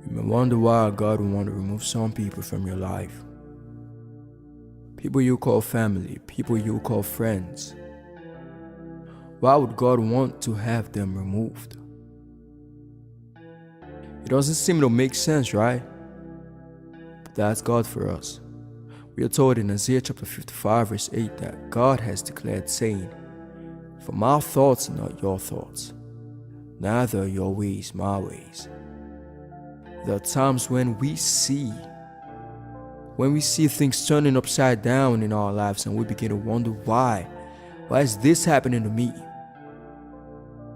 You may wonder why God would want to remove some people from your life. People you call family, people you call friends. Why would God want to have them removed? It doesn't seem to make sense, right? But that's God for us. We are told in Isaiah chapter 55 verse 8 that God has declared, saying, "For my thoughts are not your thoughts, neither are your ways my ways." There are times when we see things turning upside down in our lives, and we begin to wonder why is this happening to me?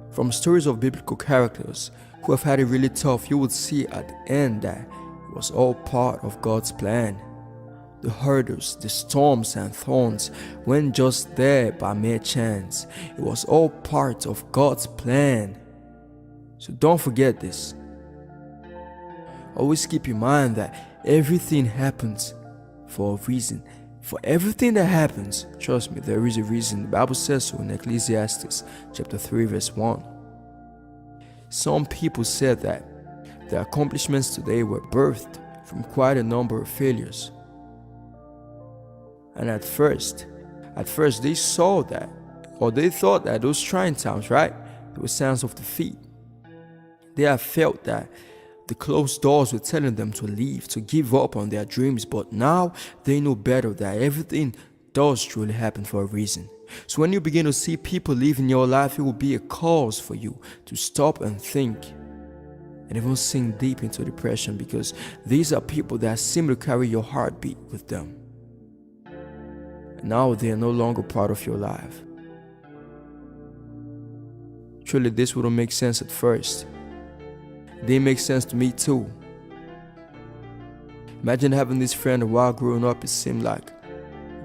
From stories of biblical characters who have had it really tough, you would see at the end that it was all part of God's plan. The hurdles, the storms and thorns weren't just there by mere chance. It was all part of God's plan. So don't forget this. Always keep in mind that everything happens for a reason. For everything that happens, trust me, there is a reason. The Bible says so in Ecclesiastes chapter 3 verse 1. Some people said that their accomplishments today were birthed from quite a number of failures. And at first they saw that, or they thought that those trying times, right, they were signs of defeat. They have felt that the closed doors were telling them to leave, to give up on their dreams, but now they know better that everything does truly happen for a reason. So when you begin to see people leaving your life, it will be a cause for you to stop and think and even sink deep into depression, because these are people that seem to carry your heartbeat with them. Now they are no longer part of your life. Truly, this wouldn't make sense at first. It didn't make sense to me too. Imagine having this friend, and while growing up it seemed like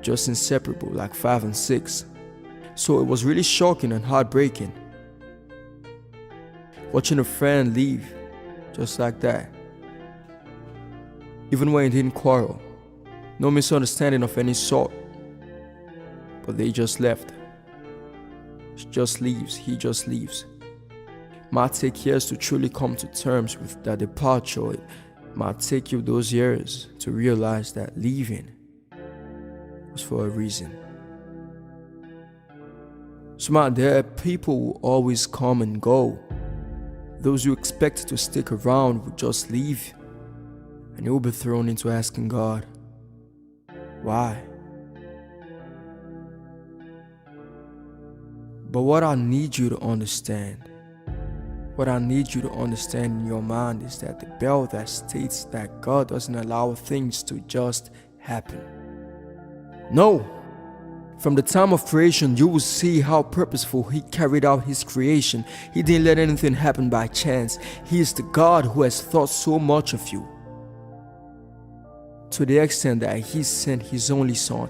just inseparable, like 5 and 6. So it was really shocking and heartbreaking. Watching a friend leave just like that. Even when it didn't quarrel, no misunderstanding of any sort. But they just left. She just leaves, he just leaves. Might take years to truly come to terms with that departure. It might take you those years to realize that leaving was for a reason. So there are people who always come and go. Those you expect to stick around will just leave, and you'll be thrown into asking God, why? But what I need you to understand in your mind is that the bell that states that God doesn't allow things to just happen. No! From the time of creation, you will see how purposeful He carried out His creation. He didn't let anything happen by chance. He is the God who has thought so much of you, to the extent that He sent His only Son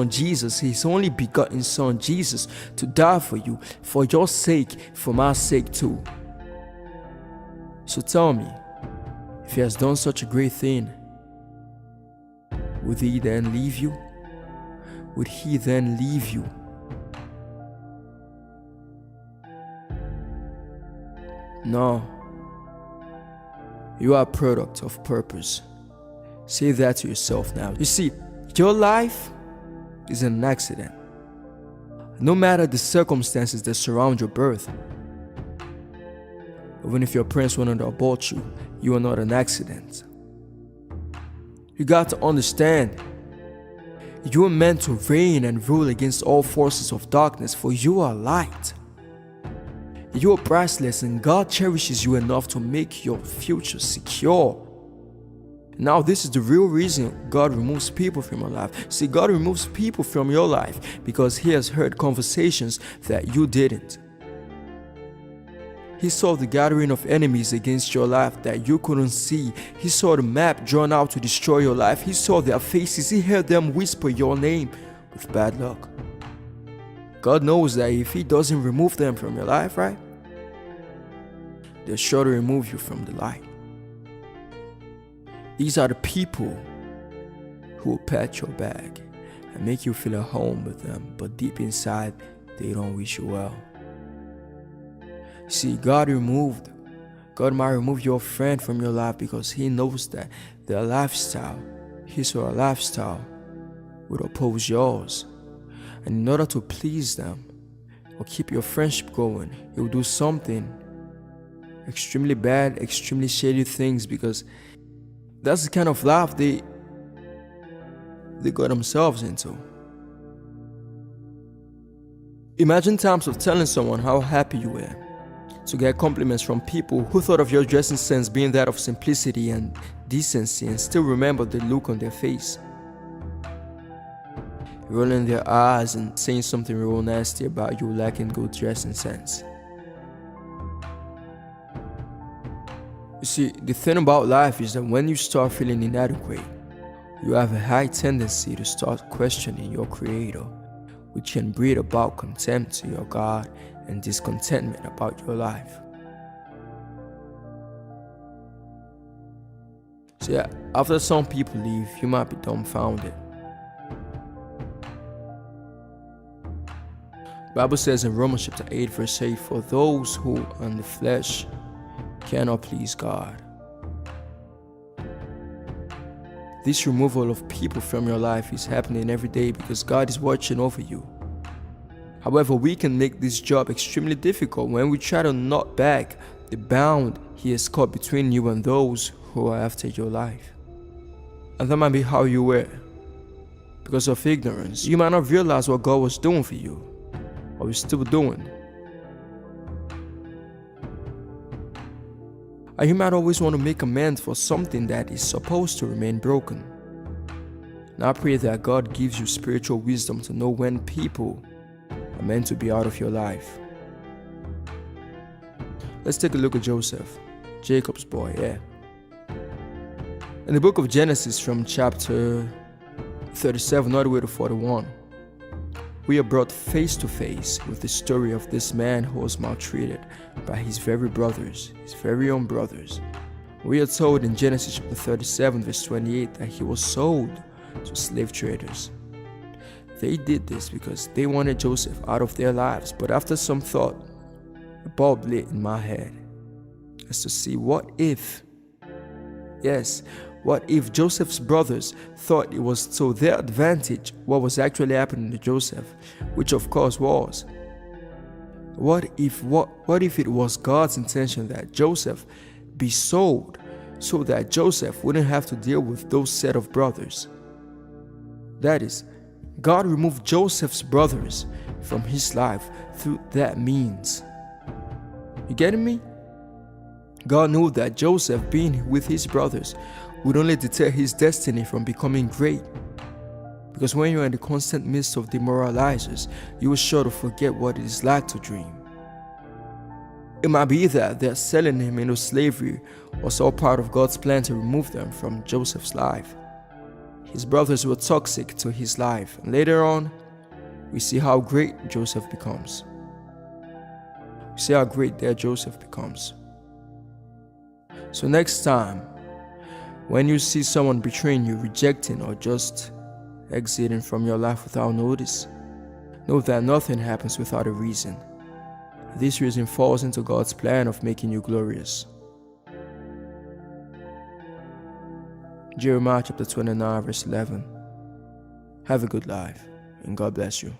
Jesus, His only begotten Son Jesus, to die for you, for your sake, for my sake too. So tell me, if He has done such a great thing, would He then leave you? Would He then leave you? No. You are a product of purpose. Say that to yourself now. You see, your life is an accident. No matter the circumstances that surround your birth, even if your parents wanted to abort you, you are not an accident. You got to understand, you are meant to reign and rule against all forces of darkness, for you are light. You are priceless, and God cherishes you enough to make your future secure. Now, this is the real reason God removes people from your life. See, God removes people from your life because He has heard conversations that you didn't. He saw the gathering of enemies against your life that you couldn't see. He saw the map drawn out to destroy your life. He saw their faces. He heard them whisper your name with bad luck. God knows that if He doesn't remove them from your life, right, they're sure to remove you from the light. These are the people who will pat your back and make you feel at home with them, but deep inside, they don't wish you well. See, God removed God might remove your friend from your life because He knows that their lifestyle, his or her lifestyle, would oppose yours. And in order to please them or keep your friendship going, He will do something extremely bad, extremely shady things, because that's the kind of life they got themselves into. Imagine times of telling someone how happy you were to get compliments from people who thought of your dressing sense being that of simplicity and decency, and still remember the look on their face, rolling their eyes and saying something real nasty about you lacking good dressing sense. You see, the thing about life is that when you start feeling inadequate, you have a high tendency to start questioning your Creator, which can breed about contempt to your God and discontentment about your life. So yeah, after some people leave, you might be dumbfounded. The Bible says in Romans chapter 8 verse 8, "For those who are in the flesh cannot please God." This removal of people from your life is happening every day because God is watching over you. However, we can make this job extremely difficult when we try to knock back the bound He has cut between you and those who are after your life. And that might be how you were. Because of ignorance, you might not realize what God was doing for you, or is still doing. And you might always want to make amends for something that is supposed to remain broken. And I pray that God gives you spiritual wisdom to know when people are meant to be out of your life. Let's take a look at Joseph, Jacob's boy, yeah. In the book of Genesis from chapter 37 all the way to 41, we are brought face to face with the story of this man who was maltreated by his very brothers, his very own brothers. We are told in Genesis chapter 37 verse 28 that he was sold to slave traders. They did this because they wanted Joseph out of their lives, but after some thought, a bulb lit in my head as to see what if Joseph's brothers thought it was to their advantage what was actually happening to Joseph, which of course was. What if it was God's intention that Joseph be sold so that Joseph wouldn't have to deal with those set of brothers? That is, God removed Joseph's brothers from his life through that means. You getting me? God knew that Joseph being with his brothers would only deter his destiny from becoming great. Because when you're in the constant midst of demoralizers, you are sure to forget what it is like to dream. It might be that they're selling him into slavery was all part of God's plan to remove them from Joseph's life. His brothers were toxic to his life, and later on, we see how great Joseph becomes. We see how great their Joseph becomes. So next time, when you see someone betraying you, rejecting, or just exiting from your life without notice, know that nothing happens without a reason. This reason falls into God's plan of making you glorious. Jeremiah chapter 29 verse 11. Have a good life, and God bless you.